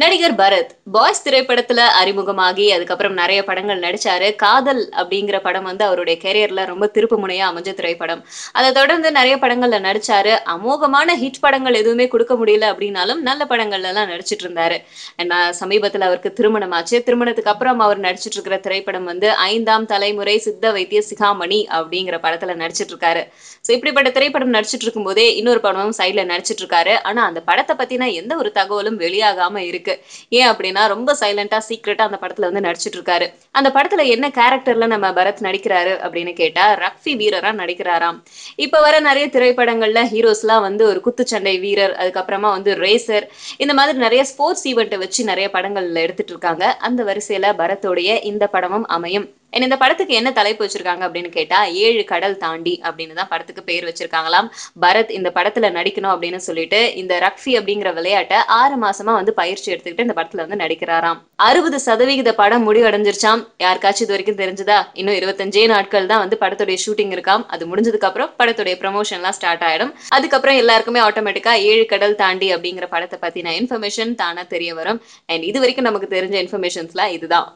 நடிகர் பரத் பாய்ஸ் திரைப்படத்துல அறிமுகமாகி அதுக்கப்புறம் நிறைய படங்கள் நடிச்சாரு. காதல் அப்படிங்கிற படம் வந்து அவருடைய கெரியர்ல ரொம்ப திருப்பு முனையா அமைஞ்ச திரைப்படம். அதை தொடர்ந்து நிறைய படங்கள்ல நடிச்சாரு. அமோகமான ஹிட் படங்கள் எதுவுமே கொடுக்க முடியல அப்படின்னாலும் நல்ல படங்கள்ல எல்லாம் நடிச்சிட்டு இருந்தாரு. சமீபத்துல அவருக்கு திருமணம் ஆச்சு. திருமணத்துக்கு அப்புறம் அவர் நடிச்சிட்டு இருக்கிற திரைப்படம் வந்து ஐந்தாம் தலைமுறை சித்த வைத்திய சிகாமணி அப்படிங்கிற படத்துல நடிச்சிட்டு இருக்காரு. சோ இப்படிப்பட்ட திரைப்படம் நடிச்சிட்டு இருக்கும் போதே இன்னொரு படமும் சைட்ல நடிச்சிட்டு இருக்காரு. ஆனா அந்த படத்தை பத்தின எந்த ஒரு தகவலும் வெளியாகாம இருக்கு. ஏன் அப்படின்னா ரொம்ப சைலண்டா சீக்ரெட்டா அந்த படத்துல வந்து நடிச்சிட்டு இருக்காரு. அந்த படத்துல என்ன கேரக்டர்ல நம்ம பரத் நடிக்கிறாரு அப்படின்னு கேட்டா ரக்ஃபி வீரரா நடிக்கிறாராம். இப்ப வர நிறைய திரைப்படங்கள்ல ஹீரோஸ் எல்லாம் வந்து ஒரு குத்துச்சண்டை வீரர், அதுக்கப்புறமா வந்து ரேசர், இந்த மாதிரி நிறைய ஸ்போர்ட்ஸ் ஈவெண்ட்டை வச்சு நிறைய படங்கள்ல எடுத்துட்டு இருக்காங்க. அந்த வரிசையில பரத்தோடைய இந்த படமும் அமையும். இந்த படத்துக்கு என்ன தலைப்பு வச்சிருக்காங்க அப்படின்னு கேட்டா ஏழு கடல் தாண்டி அப்படின்னு தான் படத்துக்கு பேர் வச்சிருக்காங்களாம். பரத் இந்த படத்துல நடிக்கணும் அப்படின்னு சொல்லிட்டு இந்த ரக்ஃபி அப்படிங்கிற விளையாட்டை 6 மாசமா வந்து பயிற்சி எடுத்துக்கிட்டு இந்த படத்துல வந்து நடிக்கிறாராம். 60% படம் முடிவடைஞ்சிருச்சாம். யாருக்காச்சும் இது வரைக்கும் தெரிஞ்சதா? இன்னும் 25 நாட்கள் தான் வந்து படத்துடைய ஷூட்டிங் இருக்காம். அது முடிஞ்சதுக்கு அப்புறம் படத்துடைய ப்ரமோஷன் எல்லாம் ஸ்டார்ட் ஆயிடும். அதுக்கப்புறம் எல்லாருக்குமே ஆட்டோமேட்டிக்கா ஏழு கடல் தாண்டி அப்படிங்கிற படத்தை பத்தின இன்ஃபர்மேஷன் தானா தெரிய வரும். அண்ட் இது வரைக்கும் நமக்கு தெரிஞ்ச இன்ஃபர்மேஷன்ஸ்லாம் இதுதான்.